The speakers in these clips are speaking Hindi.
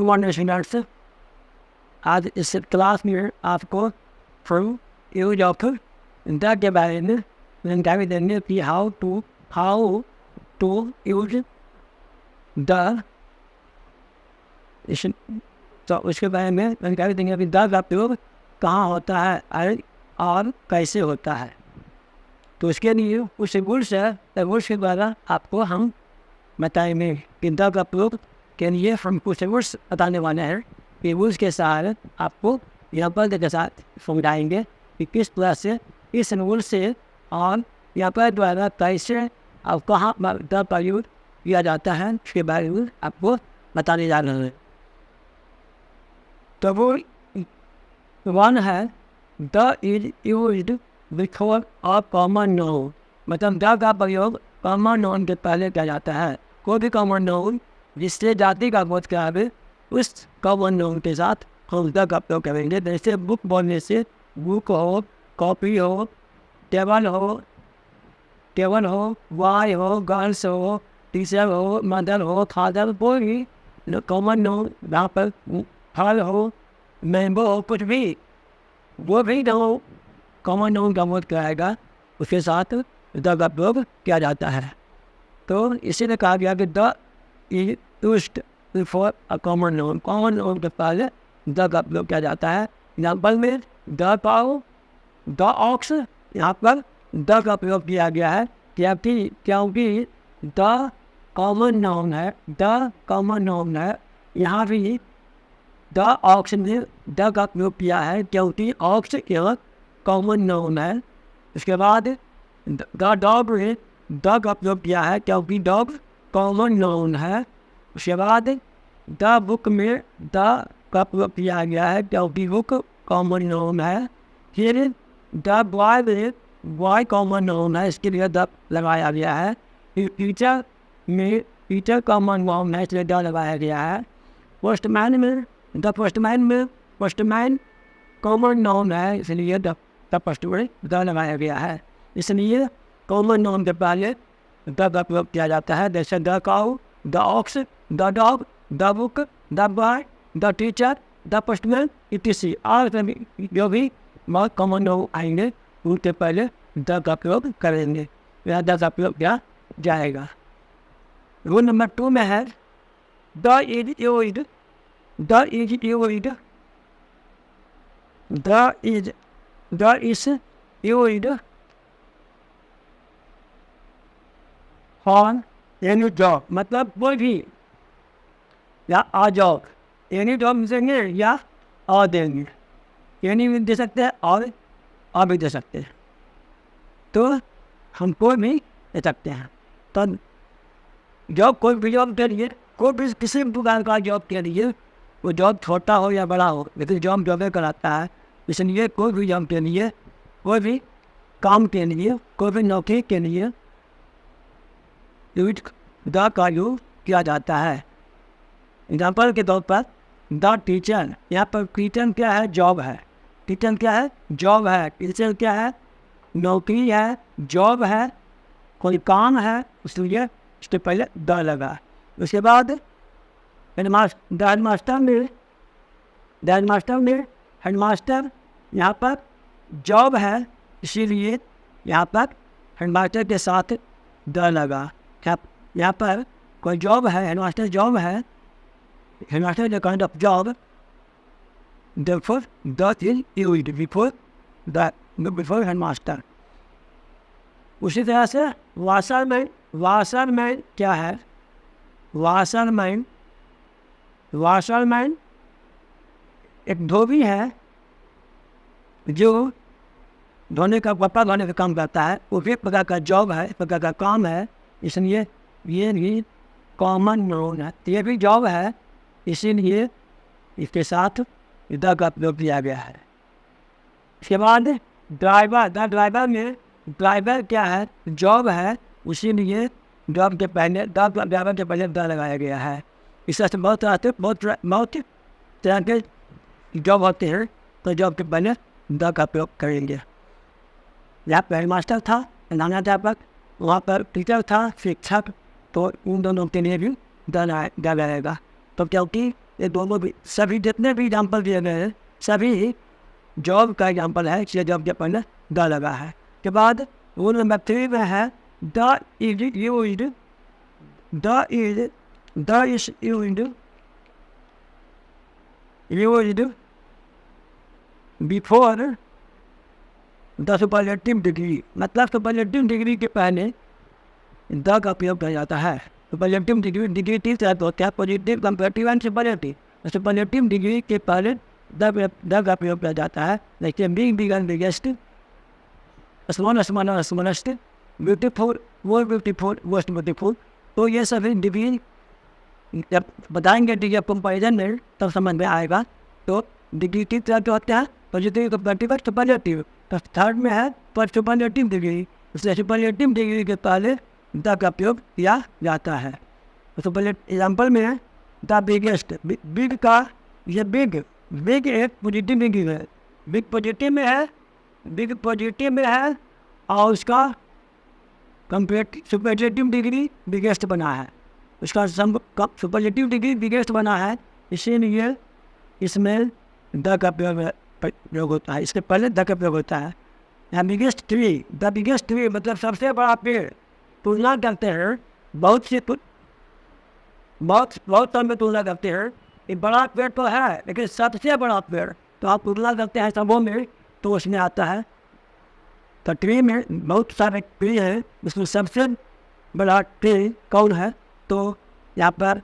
Good morning students. आज इस क्लास में आपको फ्रॉम यूज ऑफ द के बारे में जानकारी देंगे कि हाउ टू यूज द, तो उसके बारे में जानकारी देंगे कि द का प्रयोग कहाँ होता है और कैसे होता है। तो उसके लिए उस रूल्स है, रूल्स के द्वारा आपको हम बताएंगे कि द का प्रयोग के लिए हम कुछ रूल्स बताने वाले हैं। कि रूल्स के सहारे आपको एग्जाम्पल के साथ समझाएंगे कि किस तरह से इस रूल से और एग्जाम्पल द्वारा कैसे और कहाँ द का यूज किया जाता है, उसके बारे में आपको बताने जा रहे हैं। तो वो वन है, the is used before a common noun, मतलब द का प्रयोग कॉमन नाउन के पहले किया जाता है। कोई भी कॉमन नाउन जिससे जाति का बोध करावे उस कॉमन नाउन के साथ हम द का प्रयोग करेंगे। जैसे बुक बोलने से बुक हो, कॉपी हो, टेबल हो, वाई हो, गर्ल्स हो, टीचर हो, मदर हो, फादर, कोई भी कॉमन नाउन जहाँ पर फल हो, मैंगो हो, कुछ भी वो भी नाउन कॉमन नाउन का बोध कराएगा, उसके साथ द का प्रयोग किया जाता है। तो इसीलिए कहा गया कि the is used before a common noun, common noun के पहले द का प्रयोग किया जाता है। एग्जाम्पल में द काउ, द ऑक्स, यहाँ पर द का प्रयोग किया गया है क्योंकि द कॉमन नाउन है, द कॉमन नाउन है। यहाँ भी द ऑक्स में द का प्रयोग किया है क्योंकि ऑक्स केवल कॉमन नाउन है। उसके बाद द डॉग में द का प्रयोग किया है क्योंकि डॉग कॉमन नाउन है। उसके बाद द बुक में द का प्रयोग किया गया है क्योंकि बुक कॉमन नाउन है। फिर द बॉय में बॉय कॉमन नाउन है, इसके लिए द लगाया गया है। फिर टीचर में टीचर कॉमन नाउन है, इसलिए द लगाया गया है। पोस्टमैन में पोस्टमैन कॉमन नाउन है, इसलिए द पोस्टमैन द लगाया गया है। इसलिए कॉमन नाउन के पहले द का प्रयोग किया जाता है। जैसे the cow, the ox, the dog, the book, the boy, the teacher, the postman इत्यादि और जो भी बहुत कॉमन नाउन आएंगे उनके पहले द का प्रयोग करेंगे, या द का प्रयोग किया जाएगा। रूल नंबर 2 में है the is used, the is used, the is used for any job, मतलब कोई भी या आ जॉब, एनी जॉब देंगे या और देंगे, एनी भी दे सकते हैं और भी दे सकते हैं, तो हम कोई भी दे सकते हैं। तो जॉब कोई भी जॉब के लिए, कोई भी किसी भी प्रकार का जॉब के लिए, वो जॉब छोटा हो या बड़ा हो, लेकिन जॉब जॉबे कराता है। इसलिए कोई भी जॉब के लिए, कोई भी काम के लिए, कोई भी नौकरी के लिए यूज द का यूज किया जाता है। एग्जाम्पल के तौर पर द टीचर, यहाँ पर टीचर क्या है? जॉब है। टीचर क्या है? जॉब है। टीचर क्या है? नौकरी है, जॉब है, कोई काम है, इसलिए उसके पहले द लगा। उसके बाद हेडमास्टर में हेडमास्टर यहाँ पर जॉब है, इसीलिए यहाँ पर हेडमास्टर के साथ द लगा। यहाँ पर कोई जॉब है, हेडमास्टर जॉब है, headmaster the kind of job, therefore the is used before headmaster. उसी तरह से वाशरमैन क्या है? वाशरमैन एक धोबी है जो धोने का, कपड़ा धोने का काम करता है। वो एक प्रकार का जॉब है, एक प्रकार का काम है, इसलिए ये भी कॉमन नाउन है। ये भी जॉब है, इसीलिए इसके साथ द का प्रयोग किया गया है। इसके बाद ड्राइवर, द ड्राइवर में ड्राइवर क्या है? जॉब है, इसीलिए जॉब के पहले ड्राइवर के पहले द लगाया गया है। इस तरह से बहुत तरह के जॉब होते हैं, तो जॉब के पहले द का प्रयोग करेंगे। यहाँ पर हेडमास्टर था, प्रधानाध्यापक, वहाँ पर टीचर था, शिक्षक, तो उन दोनों के लिए भी द रहेगा। तो क्योंकि ये दोनों भी सभी जितने भी एग्जाम्पल दिए गए हैं सभी जॉब का एग्जाम्पल है, इसलिए जॉब के पहले द लगा है। के बाद रूल नंबर 3 में है the is used, the is used before the superlative degree. मतलब सुपरलेटिव डिग्री के पहले द का प्रयोग किया जाता है। सुपरलेटिव डिग्री 3 तरह के होते हैं, positive, comparative and superlative. Superlative degree के पहले द का प्रयोग किया जाता है, जैसे big, big and biggest, small, smaller, smallest, beautiful, more beautiful, most beautiful. तो ये सभी डिग्री जब बताएंगे डिग्री ऑफ कंपैरिजन में तब समझ में आएगा। तो डिग्री 3 तरह के होते हैं, पॉजिटिव, कंपैरेटिव, सुपरलेटिव। तो थर्ड में है पर सुपरलेटिव डिग्री, इसलिए सुपरलेटिव डिग्री के पहले द का प्रयोग किया जाता है। तो सुपरलेटिव एग्जाम्पल में है द बिगेस्ट, बिग का ये बिग एक पॉजिटिव डिग्री है, बिग पॉजिटिव में है, बिग पॉजिटिव में है और उसका कंपेरेटिव सुपरलेटिव डिग्री बिगेस्ट बना है, उसका सुपरलेटिव डिग्री बिगेस्ट बना है, इसीलिए इसमें द का प्रयोग होता है, इसके पहले द का प्रयोग होता है। यहाँ biggest tree, the biggest tree मतलब सबसे बड़ा पेड़। तुलना करते हैं बहुत समय तुलना करते हैं, ये बड़ा पेड़ तो है लेकिन सबसे बड़ा पेड़, तो आप तुलना करते हैं सबों में तो उसमें आता है। तो ट्री में बहुत सारे ट्री हैं, उसमें सबसे बड़ा ट्री कौन है, तो यहाँ पर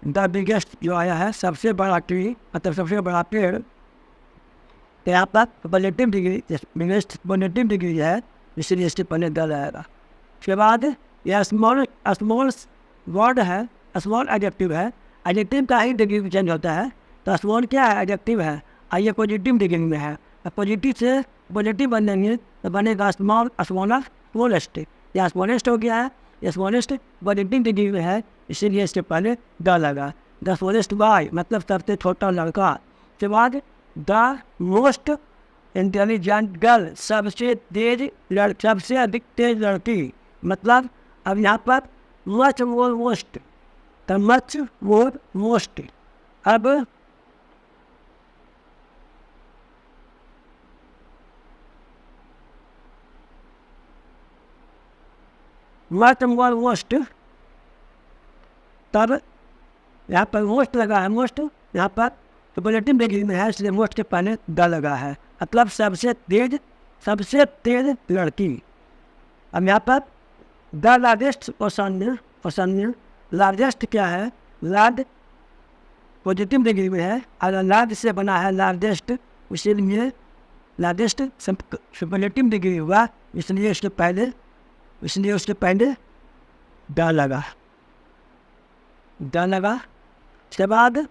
द बिगेस्ट जो आया है, सबसे बड़ा ट्री मतलब सबसे बड़ा पेड़। तो यहाँ पर superlative degree biggest superlative degree है, इसलिए इसके पहले द आएगा। उसके बाद यह स्मॉल वर्ड है, स्मॉल एडजेक्टिव है, एडजेक्टिव का ही डिग्री चेंज होता है। तो स्मॉल क्या है, एडजेक्टिव है, आइए पॉजिटिव डिग्री में है, पॉजिटिव से पॉजिटिव बनेंगे तो बनेगा स्मॉल, स्मॉलर, स्मॉलेस्ट। या स्मॉलेस्ट हो गया है, ये स्मॉलेस्ट पॉजिटिव डिग्री में है, इसीलिए इसके पहले द लगा। द स्मॉलेस्ट बॉय मतलब सबसे छोटा लड़का। उसके बाद द मोस्ट इंटेलिजेंट गर्ल सबसे अधिक तेज लड़की। मतलब अब यहाँ पर मच मोर मोस्ट, तो मच मोर मोस्ट। अब मच मोर मोस्ट, तब यहाँ पर मोस्ट लगा है, मोस्ट यहाँ पर सुपरलेटिव डिग्री में है, इसलिए मोस्ट के पहले द लगा है, मतलब सबसे तेज लड़की। अब यहाँ पर द लार्जेस्ट औसन्य, लार्जेस्ट क्या है, लार्ज पॉजिटिव डिग्री में है, और लार्ज से बना है लार्जेस्ट, इसीलिए लार्जेस्ट सुपरलेटिव डिग्री हुआ, इसलिए उसके पहले द लगा। उसके बाद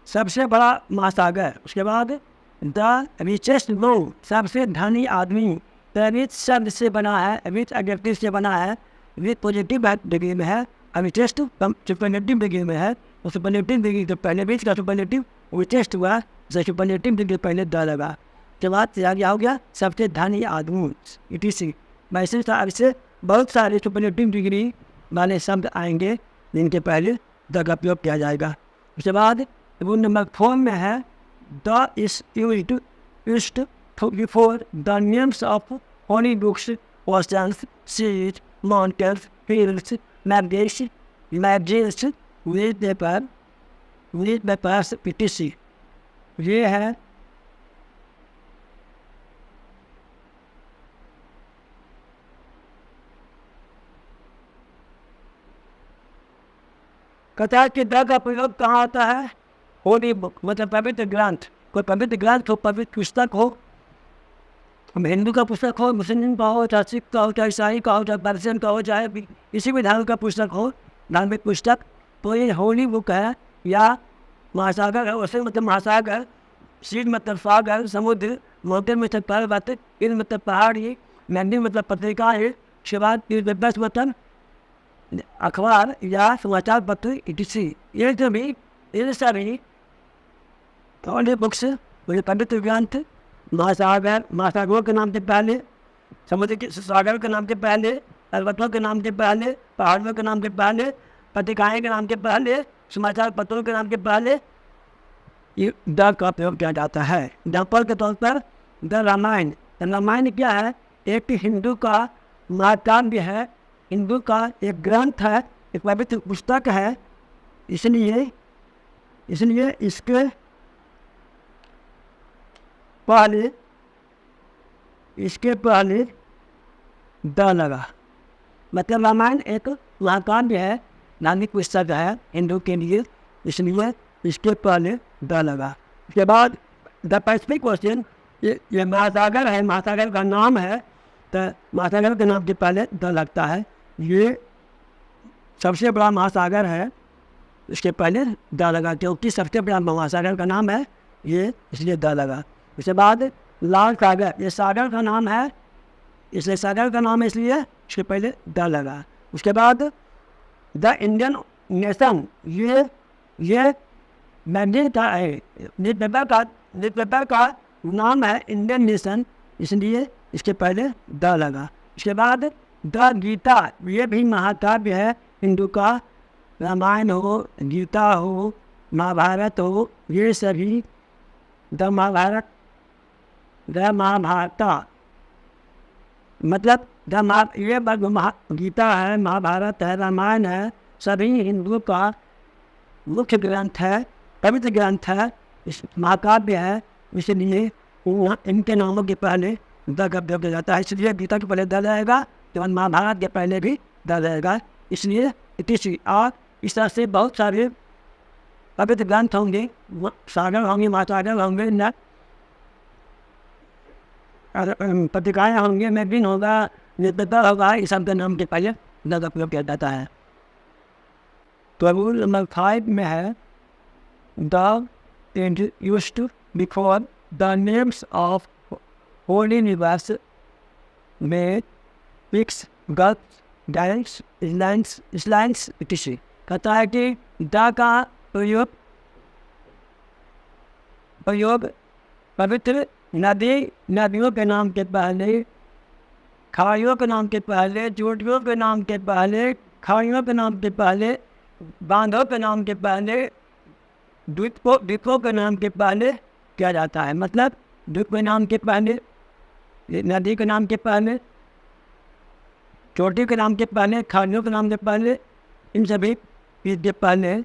सबसे बड़ा महासागर। उसके बाद द रिचेस्ट मैन सबसे धनी आदमी। द रिच शब्द से बना है, रिच एडजेक्टिव से बना है, रिच पॉजिटिव डिग्री में है, रिचेस्ट सुपरलेटिव डिग्री में है। और सुपरलेटिव डिग्री तो पहले रिच का सुपरलेटिव रिचेस्ट हुआ, जैसे सुपरलेटिव डिग्री पहले द लगा। उसके बाद क्या हो गया, सबसे धनी आदमी, ETC। ऐसे बहुत सारे सुपरलेटिव डिग्री वाले शब्द आएंगे जिनके पहले द का प्रयोग किया जाएगा। उसके बाद रूल नंबर 4 में है the is used before the names of holy books, oceans, seas, mountains, hills, magazines, वीज पेपर्स, PTC। ये है कथा के द का प्रयोग कहाँ आता है, होली बुक मतलब पवित्र ग्रंथ। कोई पवित्र ग्रंथ हो, पवित्र पुस्तक हो, हिंदू का पुस्तक हो, मुस्लिम का हो, चाहे सिख का हो, चाहे ईसाई का हो, चाहे पर्शियन का हो, चाहे किसी भी धर्म का पुस्तक हो, धार्मिक पुस्तक, तो ये होली बुक है। या महासागर है, वैसे मतलब महासागर, सीध मतलब सागर, समुद्र, माउंटेन मतलब पर्वत, हिल मतलब पहाड़ी, मैगजीन मतलब पत्रिका है। उसके बाद न्यूज़पेपर्स मतलब अखबार या समाचार पत्र, ETC। ये सभी होली बुक्स पवित्र ग्रंथ, महासागरों के नाम से पहले, समुद्र के सागर के नाम के पहले, पर्वतों के नाम के पहले, पहाड़ों के नाम के पहले, पत्रिकाएँ के नाम के पहले, समाचार पत्रों के नाम के पहले, ये द का प्रयोग किया जाता है। एग्जाम्पल के तौर पर द रामायण। रामायण क्या है? एक हिंदू का महाकाव्य है, हिंदू का एक ग्रंथ है, एक पवित्र पुस्तक है। इसलिए इसके पहले द लगा। मतलब रामायण एक महाकाव्य है, धार्मिक पुस्तक है हिंदू के लिए, इसलिए इसके पहले द लगा। उसके बाद द पैसिफिक क्वेश्चन, ये महासागर है, महासागर का नाम है, तो महासागर के नाम के पहले द लगता है। ये सबसे बड़ा महासागर है, इसके पहले द लगा, क्योंकि सबसे बड़ा महासागर का नाम है ये, इसलिए द लगा। उसके बाद लाल सागर, ये सागर का नाम है, इसलिए सागर का नाम है, इसलिए इसके पहले द लगा। उसके बाद द इंडियन नेशन, ये मैगजीन का है, न्यूज़पेपर का नाम है इंडियन नेशन, इसलिए इसके पहले द लगा। इसके बाद द गीता, ये भी महाकाव्य है हिंदू का, रामायण हो, गीता हो, महाभारत हो, ये सभी द महाभारत, मतलब ये गीता है, महाभारत है, रामायण है, सभी हिंदुओं का मुख्य ग्रंथ है, पवित्र ग्रंथ है, इस महाकाव्य है, इसलिए इनके नामों के पहले द का प्रयोग किया जाता है। इसलिए गीता के पहले द रहेगा, तो महाभारत के पहले भी द रहेगा, इसलिए इतिशी। और इस तरह से बहुत सारे पवित्र ग्रंथ होंगे, सागर होंगे, महासागर होंगे, न पत्रिकाएँ होंगे, मैगजीन होगा, न्यूज़पेपर होगा, इस सब के नाम के पहले द का प्रयोग किया जाता है। तो रूल नंबर 5 में है the used before the names of holy rivers, made peaks, gulfs, dales, islands etc. कहता है कि द का प्रयोग पवित्र नदियों के नाम के पहले, खाड़ियों के नाम के पहले, चोटियों के नाम के पहले, खाड़ियों के नाम के पहले, बांधों के नाम के पहले, द्वीपों के नाम के पहले किया जाता है। मतलब द्वीप के नाम के पहले, नदी के नाम के पहले, चोटी के नाम के पहले, खाड़ियों के नाम के पहले, इन सभी के पहले,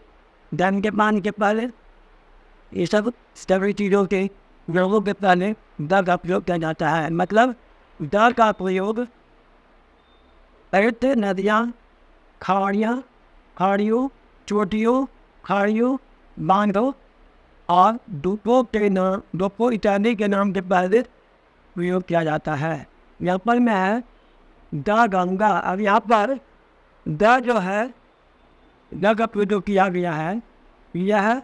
डैम के पानी के पहले, ये सब सभी चीज़ों के लोगों के पहले द का प्रयोग किया जाता है। मतलब द का प्रयोग पवित्र नदियाँ, खाड़ियों, चोटियों, खाड़ियों, बांधों और द्वीपों इत्यादि के नाम के पहले प्रयोग किया जाता है। यहाँ पर में है द गंगा। अब यहाँ पर द जो है, द का प्रयोग किया गया है, यह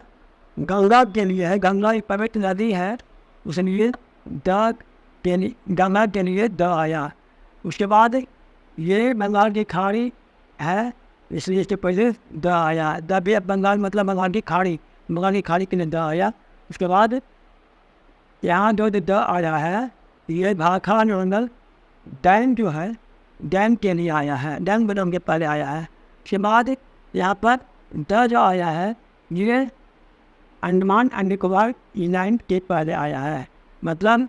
गंगा के लिए है। गंगा एक पवित्र नदी है, उसलिए गंगा के लिए द आया। उसके बाद ये बंगाल की खाड़ी है, इसलिए इसके पहले द आया। द भी बंगाल मतलब बंगाल की खाड़ी के लिए द आया। उसके बाद यहाँ जो द आया है, ये भाखा नंगल डैम जो है, डैम के लिए आया है, डैम बनम के पहले आया है। उसके बाद यहाँ पर द जो आया है, ये अंडमान एंड निकोबार आइलैंड के पहले आया है। मतलब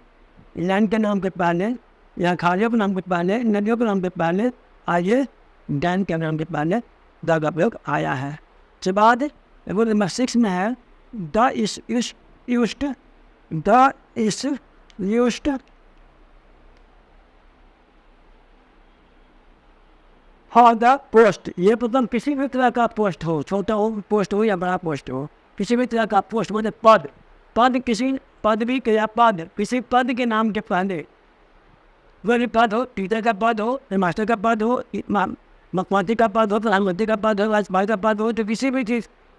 आइलैंड के नाम के पहले, यहाँ खाड़ियों के नाम के पहले, नदियों के नाम के पहले, आइए डैम के नाम के पहले द का प्रयोग आया है। उसके बाद रूल नंबर 6 में है the is used for the post. ये मतलब किसी भी तरह का पोस्ट हो, छोटा हो पोस्ट हो या बड़ा पोस्ट हो, किसी भी तरह का पोस्ट मतलब पद किसी पदवी के या पद किसी पद के नाम के पहले, वह पद हो, टीचर का पद हो, मास्टर का पद हो, मुख्यमंत्री का पद हो, प्रधानमंत्री का पद हो, राज्यपाल का पद हो, तो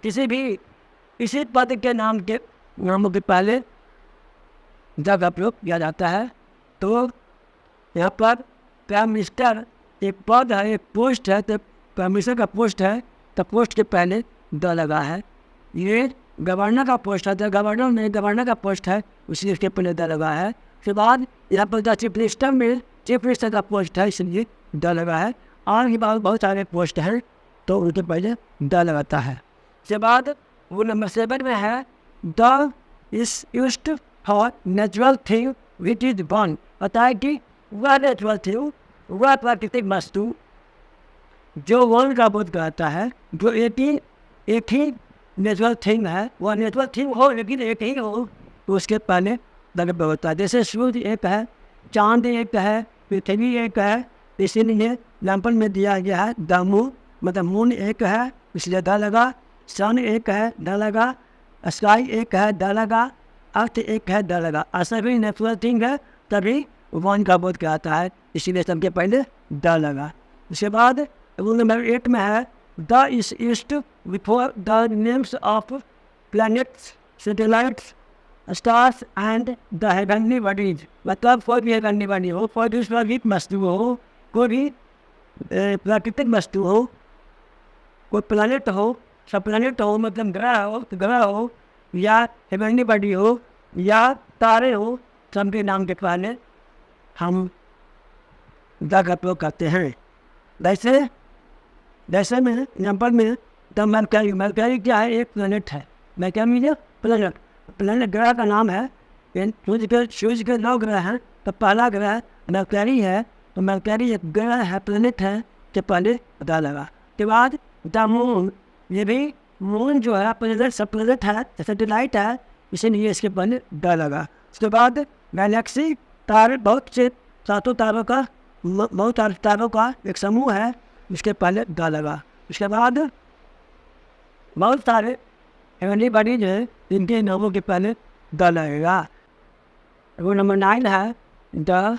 किसी भी इसी पद के नामों के पहले द का प्रयोग किया जाता है। तो यहाँ पर प्राइम मिनिस्टर एक पद है, एक पोस्ट है, तो प्राइम मिनिस्टर का पोस्ट है, तो पोस्ट के पहले द लगा है। ये गवर्नर का पोस्ट है, तो गवर्नर का पोस्ट है, इसलिए उसके पहले द लगा है। उसके बाद यहाँ पर द चीफ मिनिस्टर का पोस्ट है, इसलिए द लगा है। और भी बहुत सारे पोस्ट हैं, तो उनके पहले द लगाता है। उसके बाद वो नंबर 7 में है the is used for natural thing which is one, अतः है कि वह नेचुरल थिंग, वह प्राकृतिक वस्तु जो वन का बोध कराता है, जो एक ही नेचुरल थिंग है, वह नेचुरल थिंग हो लेकिन एक ही हो, तो उसके पहले दर्भ होता है। जैसे सूर्य एक है, चांद एक है, पृथ्वी एक है, इसीलिए एग्जाम्पल में दिया गया है द मून, मतलब मून एक है इसलिए द लगा, सन एक है द लगा, स्काई एक है द लगा, अर्थ एक है द लगा। ऐसा भी नेचुरल थिंग है तभी वन का बोध कराता है, इसीलिए सबके पहले द लगा। उसके बाद रूल नंबर 8 में है the is used before the names of planets, satellites, stars and the heavenly bodies. मतलब कोई भी हेवनली बॉडी हो, कोई भी प्राकृतिक वस्तु हो, कोई भी प्राकृतिक वस्तु हो, कोई प्लैनेट हो, सब प्लैनेट हो, मतलब ग्रह हो या हेवनली बॉडी हो या तारे हो, सबके नाम के पहले हम द का प्रयोग करते हैं। जैसे में एग्जाम्पल में द मरकरी, मरकरी क्या है? एक प्लैनेट है। मरकरी मीन प्लैनेट ग्रह का नाम है। सूर्य के 9 ग्रह हैं, तो पहला ग्रह मरकरी है, तो मरकरी एक ग्रह है, प्लैनेट है, के पहले द लगा। के बाद द मून, ये भी मून जो है प्लैनेट, सब प्लैनेट है, सैटेलाइट है, इसीलिए इसके पहले द लगा। उसके बाद गैलेक्सी, तारे, बहुत से सातों तारों का, बहुत तारों का एक समूह है, इसके पहले द लगा। उसके बाद बहुत सारे हेवनली बॉडीज है, जिनके नामों के पहले द लगेगा। रूल नंबर 9 है the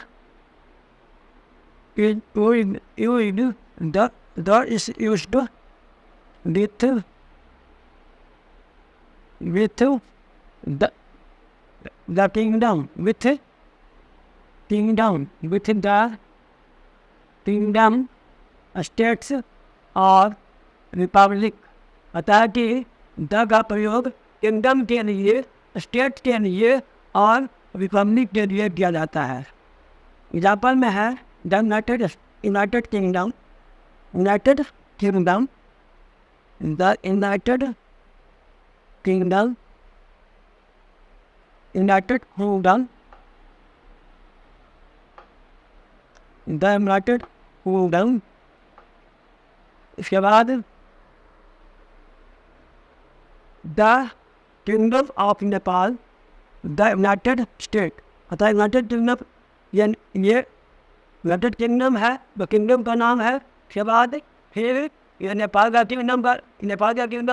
is used with the kingdom, with the kingdom, states और रिपब्लिक। अतः कि द का प्रयोग किंगडम के लिए, स्टेट के लिए और रिपब्लिक के लिए किया जाता है। एग्जाम्पल में है the United kingdom, the United kingdom, इसके बाद the kingdom of Nepal, the United state. अतः यूनाइटेड किंगडम, ये यूनाइटेड किंगडम है, तो किंगडम का नाम है। उसके बाद फिर ये नेपाल का किंगडम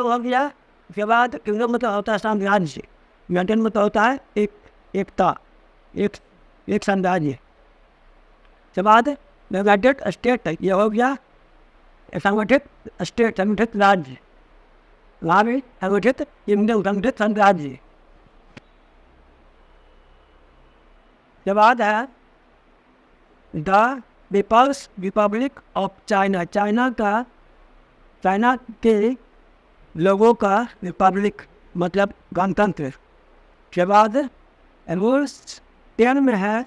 हो गया। उसके बाद किंगडम मतलब होता है साम्राज्य, यूनाइटेड मतलब होता है एकता, एक साम्राज्य। उसके बाद यूनाइटेड स्टेट, ये हो गया संगठित स्टेट, संगठित राज्य, संगठित किंगडम, संगठित साम्राज्य। के बाद है the people's republic of China, China के लोगों का रिपब्लिक मतलब गणतंत्र। के बाद रूल्स 10 में है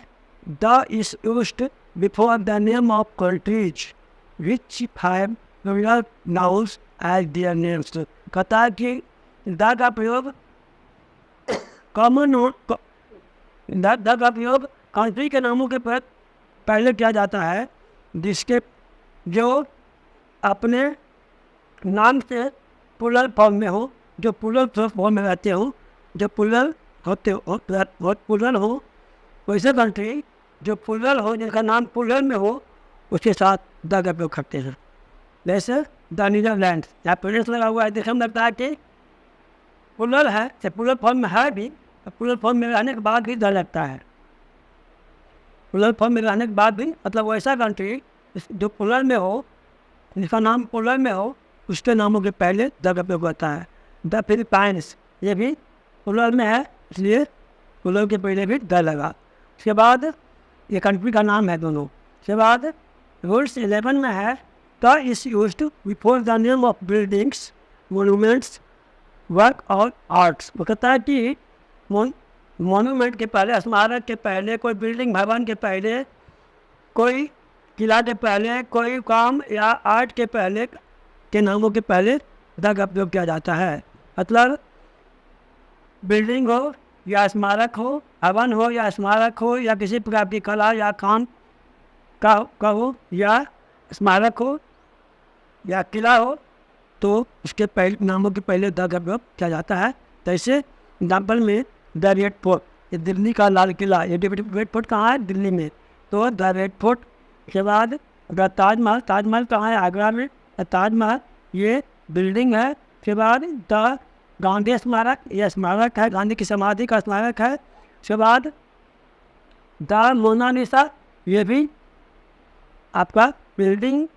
the is used before the name of countries which have rural nouns as their names. कहता है कि द का प्रयोग द का प्रयोग कंट्री के नामों के पहले किया जाता है, जिसके जो अपने नाम से प्लूरल फॉर्म में हो, जो प्लूरल फॉर्म में रहते हो, जो प्लूरल हो, वैसे कंट्री जो प्लूरल हो, जिनका नाम प्लूरल में हो, उसके साथ द का प्रयोग करते हैं। जैसे द नीदरलैंड, यहाँ प्रेस लगा हुआ है, देखने में लगता है कि प्लूरल है, तो प्लूरल फॉर्म में है भी, प्लूरल फॉर्म में रहने के बाद भी द लगता है। प्लूरल फॉर्म में रहने के बाद भी, मतलब वैसा कंट्री जो प्लूरल में हो, जिसका नाम प्लूरल में हो, उसके नामों के पहले द का प्रयोग होता है। द फिलीपाइंस, ये भी प्लूरल में है, इसलिए प्लूरल के पहले भी द लगा। उसके बाद ये कंट्री का नाम है दोनों। उसके बाद रूल्स 11 में है the is used before the name of buildings, monuments, work और आर्ट्स। वो कहता है कि मोन्यूमेंट के पहले, स्मारक के पहले, कोई बिल्डिंग भवन के पहले, कोई किला के पहले, कोई काम या आर्ट के पहले के नामों के पहले द का प्रयोग किया जाता है। मतलब बिल्डिंग हो या स्मारक हो, हवन हो या स्मारक हो या किसी प्रकार की कला या काम का हो या स्मारक हो या किला हो, तो उसके पहले नामों के पहले द का प्रयोग किया जाता है। जैसे एग्जाम्पल में द रेड फोर्ट, ये दिल्ली का लाल किला, ये रेड फोर्ट कहाँ है? दिल्ली में। तो द रेड फोर्ट के बाद द ताजमहल, ताजमहल कहाँ है? आगरा में। ताजमहल ये बिल्डिंग है। उसके बाद द गांधी स्मारक, ये स्मारक है, गांधी की समाधि का स्मारक है। उसके बाद द मोनालिसा, ये भी आपका बिल्डिंग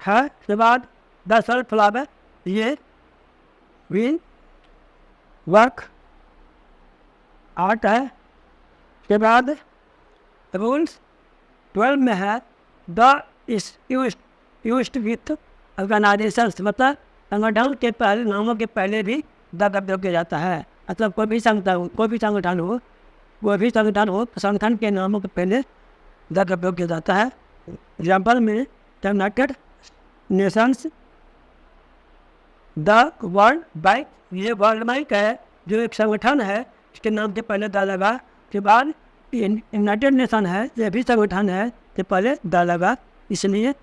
है। उसके बाद द सनफ्लावर, ये भी वर्क आर्ट है। उसके बाद रूल्स 12 में है द यूज्ड विथ ऑर्गेनाइजेशन, मतलब संगठन के पहले नामों के पहले भी द का प्रयोग किया जाता है। मतलब कोई भी संगठन हो तो संगठन के नामों के पहले द का प्रयोग किया जाता है। एग्जाम्पल में United Nations, the world bank, ये वर्ल्ड बैंक है जो एक संगठन है, इसके नाम के पहले द लगा। के बाद यूनाइटेड नेशन है, ये भी संगठन है, के पहले द लगा। इसलिए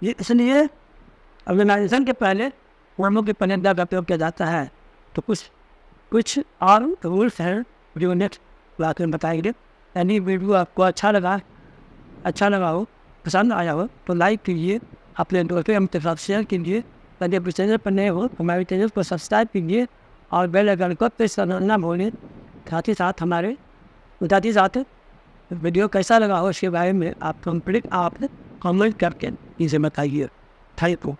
इसलिए ऑर्गेनाइजेशन के पहले नामों के पहले द का प्रयोग किया जाता है। तो कुछ और रूल्स हैं जो नेक्स्ट क्लास में बताएंगे। यानी वीडियो आपको अच्छा लगा हो, पसंद आया हो तो लाइक कीजिए, अपने दोस्तों हमके साथ शेयर कीजिए। यदि आप चैनल पर नए हो तो हमारे चैनल को सब्सक्राइब कीजिए और बेल आइकन को प्रेस करना ना भूलें। साथ ही साथ वीडियो कैसा लगा हो उसके बारे में आप कंप्लीट कमेंट करके इसे बताइए। Thank you.